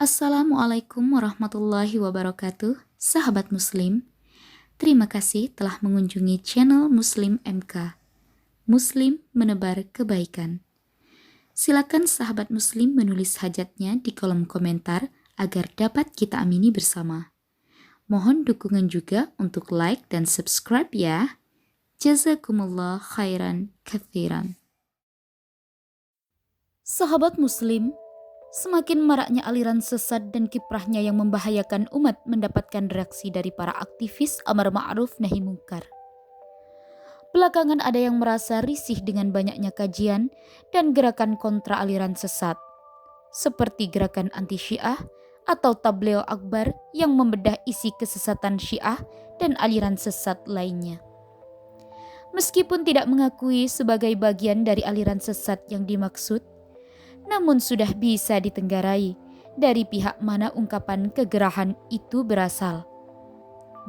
Assalamualaikum warahmatullahi wabarakatuh, sahabat Muslim. Terima kasih telah mengunjungi channel Muslim MK. Muslim menebar kebaikan. Silakan sahabat Muslim menulis hajatnya di kolom komentar agar dapat kita amini bersama. Mohon dukungan juga untuk like dan subscribe ya. Jazakumullah khairan kathiran. Sahabat Muslim, semakin maraknya aliran sesat dan kiprahnya yang membahayakan umat mendapatkan reaksi dari para aktivis amar ma'ruf nahi mungkar. Belakangan ada yang merasa risih dengan banyaknya kajian dan gerakan kontra aliran sesat, seperti gerakan anti Syiah atau Tabligh Akbar yang membedah isi kesesatan Syiah dan aliran sesat lainnya. Meskipun tidak mengakui sebagai bagian dari aliran sesat yang dimaksud, namun sudah bisa ditenggarai dari pihak mana ungkapan kegerahan itu berasal.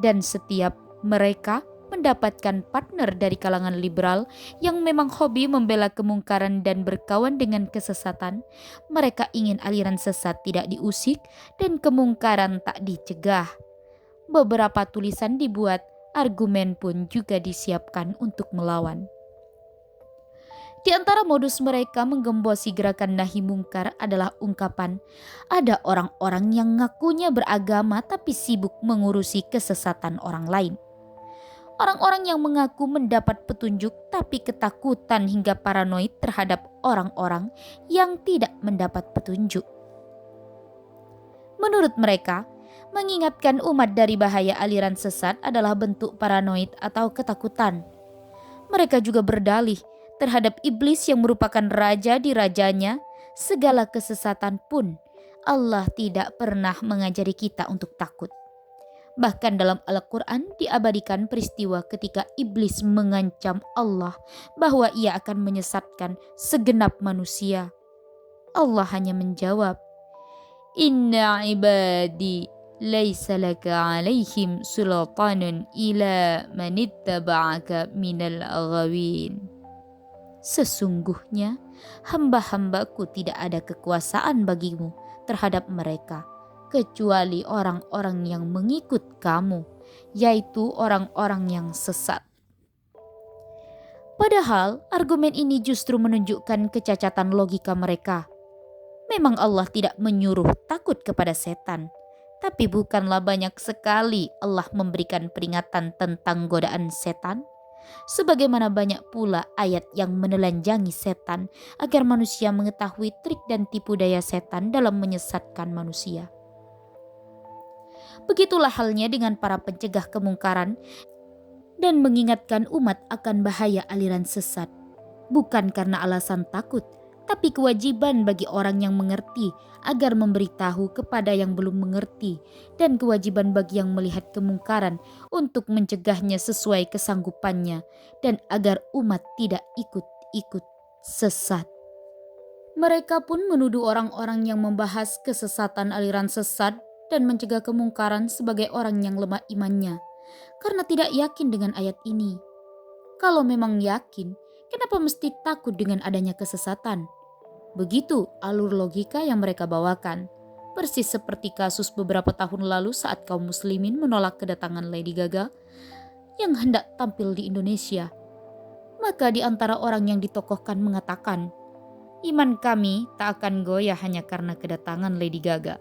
Dan setiap mereka mendapatkan partner dari kalangan liberal yang memang hobi membela kemungkaran dan berkawan dengan kesesatan, mereka ingin aliran sesat tidak diusik dan kemungkaran tak dicegah. Beberapa tulisan dibuat, argumen pun juga disiapkan untuk melawan. Di antara modus mereka menggembosi gerakan nahi mungkar adalah ungkapan, ada orang-orang yang ngakunya beragama tapi sibuk mengurusi kesesatan orang lain. Orang-orang yang mengaku mendapat petunjuk tapi ketakutan hingga paranoid terhadap orang-orang yang tidak mendapat petunjuk. Menurut mereka, mengingatkan umat dari bahaya aliran sesat adalah bentuk paranoid atau ketakutan. Mereka juga berdalih, terhadap iblis yang merupakan raja di rajanya, segala kesesatan pun Allah tidak pernah mengajari kita untuk takut. Bahkan dalam Al-Quran diabadikan peristiwa ketika iblis mengancam Allah bahwa ia akan menyesatkan segenap manusia. Allah hanya menjawab, Inna ibadi laisa laka alaihim sultanun ila manittaba'aka minal aghawin. Sesungguhnya hamba-hambaku tidak ada kekuasaan bagimu terhadap mereka, kecuali orang-orang yang mengikut kamu, yaitu orang-orang yang sesat. Padahal argumen ini justru menunjukkan kecacatan logika mereka. Memang Allah tidak menyuruh takut kepada setan, tapi bukanlah banyak sekali Allah memberikan peringatan tentang godaan setan? Sebagaimana banyak pula ayat yang menelanjangi setan agar manusia mengetahui trik dan tipu daya setan dalam menyesatkan manusia. Begitulah halnya dengan para pencegah kemungkaran dan mengingatkan umat akan bahaya aliran sesat. Bukan karena alasan takut, tapi kewajiban bagi orang yang mengerti agar memberitahu kepada yang belum mengerti, dan kewajiban bagi yang melihat kemungkaran untuk mencegahnya sesuai kesanggupannya, dan agar umat tidak ikut-ikut sesat. Mereka pun menuduh orang-orang yang membahas kesesatan aliran sesat dan mencegah kemungkaran sebagai orang yang lemah imannya, karena tidak yakin dengan ayat ini. Kalau memang yakin, kenapa mesti takut dengan adanya kesesatan? Begitu alur logika yang mereka bawakan. Persis seperti kasus beberapa tahun lalu saat kaum muslimin menolak kedatangan Lady Gaga yang hendak tampil di Indonesia. Maka di antara orang yang ditokohkan mengatakan, iman kami tak akan goyah hanya karena kedatangan Lady Gaga.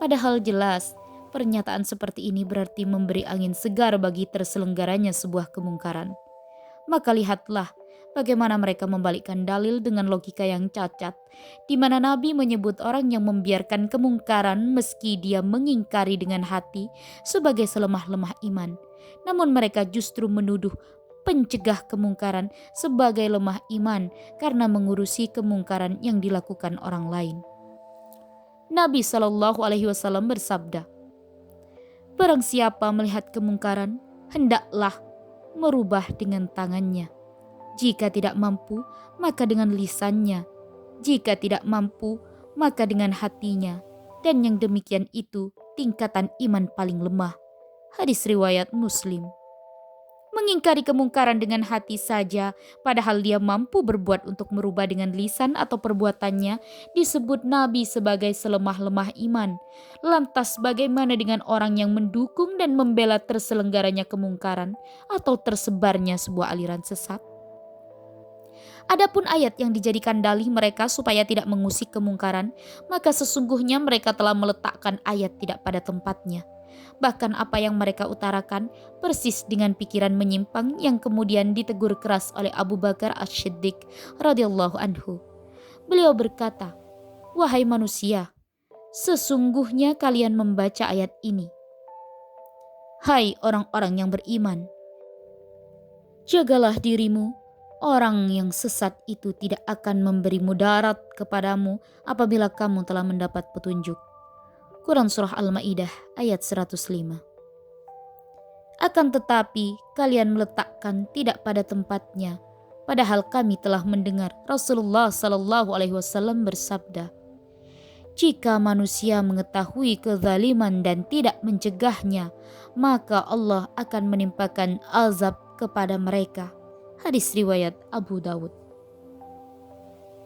Padahal jelas, pernyataan seperti ini berarti memberi angin segar bagi terselenggaranya sebuah kemungkaran. Maka lihatlah bagaimana mereka membalikkan dalil dengan logika yang cacat, di mana Nabi menyebut orang yang membiarkan kemungkaran meski dia mengingkari dengan hati sebagai selemah-lemah iman. Namun mereka justru menuduh pencegah kemungkaran sebagai lemah iman karena mengurusi kemungkaran yang dilakukan orang lain. Nabi SAW bersabda, barang siapa melihat kemungkaran, hendaklah merubah dengan tangannya. Jika tidak mampu, maka dengan lisannya. Jika tidak mampu, maka dengan hatinya. Dan yang demikian itu tingkatan iman paling lemah. Hadis riwayat Muslim. Mengingkari kemungkaran dengan hati saja, padahal dia mampu berbuat untuk merubah dengan lisan atau perbuatannya, disebut Nabi sebagai selemah-lemah iman. Lantas bagaimana dengan orang yang mendukung dan membela terselenggaranya kemungkaran atau tersebarnya sebuah aliran sesat? Adapun ayat yang dijadikan dalih mereka supaya tidak mengusik kemungkaran, maka sesungguhnya mereka telah meletakkan ayat tidak pada tempatnya. Bahkan apa yang mereka utarakan persis dengan pikiran menyimpang yang kemudian ditegur keras oleh Abu Bakar As-Siddiq radhiyallahu anhu. Beliau berkata, "Wahai manusia, sesungguhnya kalian membaca ayat ini. Hai orang-orang yang beriman, jagalah dirimu. Orang yang sesat itu tidak akan memberi mudarat kepadamu apabila kamu telah mendapat petunjuk." Quran Surah Al-Ma'idah ayat 105. Akan tetapi kalian meletakkan tidak pada tempatnya, padahal kami telah mendengar Rasulullah Sallallahu Alaihi Wasallam bersabda, "Jika manusia mengetahui kezaliman dan tidak mencegahnya, maka Allah akan menimpakan azab kepada mereka." Hadis riwayat Abu Dawud.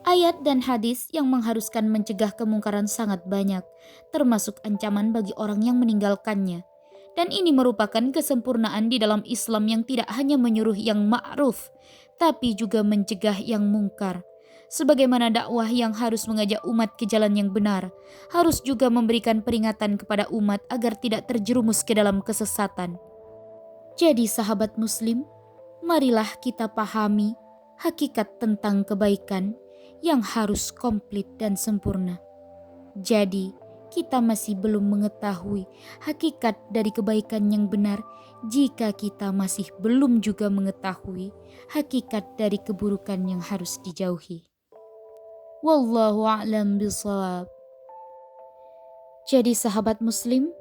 Ayat dan hadis yang mengharuskan mencegah kemungkaran sangat banyak, termasuk ancaman bagi orang yang meninggalkannya. Dan ini merupakan kesempurnaan di dalam Islam yang tidak hanya menyuruh yang ma'ruf, tapi juga mencegah yang mungkar. Sebagaimana dakwah yang harus mengajak umat ke jalan yang benar, harus juga memberikan peringatan kepada umat agar tidak terjerumus ke dalam kesesatan. Jadi sahabat muslim, marilah kita pahami hakikat tentang kebaikan yang harus komplit dan sempurna. Jadi, kita masih belum mengetahui hakikat dari kebaikan yang benar jika kita masih belum juga mengetahui hakikat dari keburukan yang harus dijauhi. Wallahu a'lam bishawab. Jadi sahabat muslim,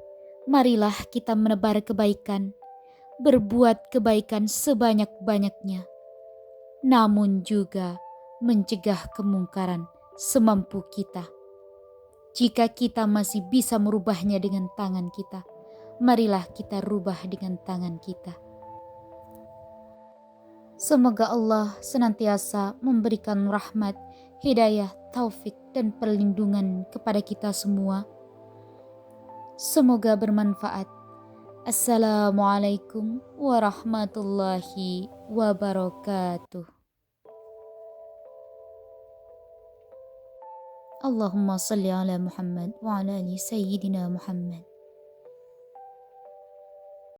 marilah kita menebar kebaikan, berbuat kebaikan sebanyak-banyaknya, namun juga mencegah kemungkaran semampu kita. Jika kita masih bisa merubahnya dengan tangan kita, marilah kita rubah dengan tangan kita. Semoga Allah senantiasa memberikan rahmat, hidayah, taufik, dan perlindungan kepada kita semua. Semoga bermanfaat. Assalamualaikum warahmatullahi wabarakatuh. Allahumma salli ala Muhammad wa ala ali Sayyidina Muhammad.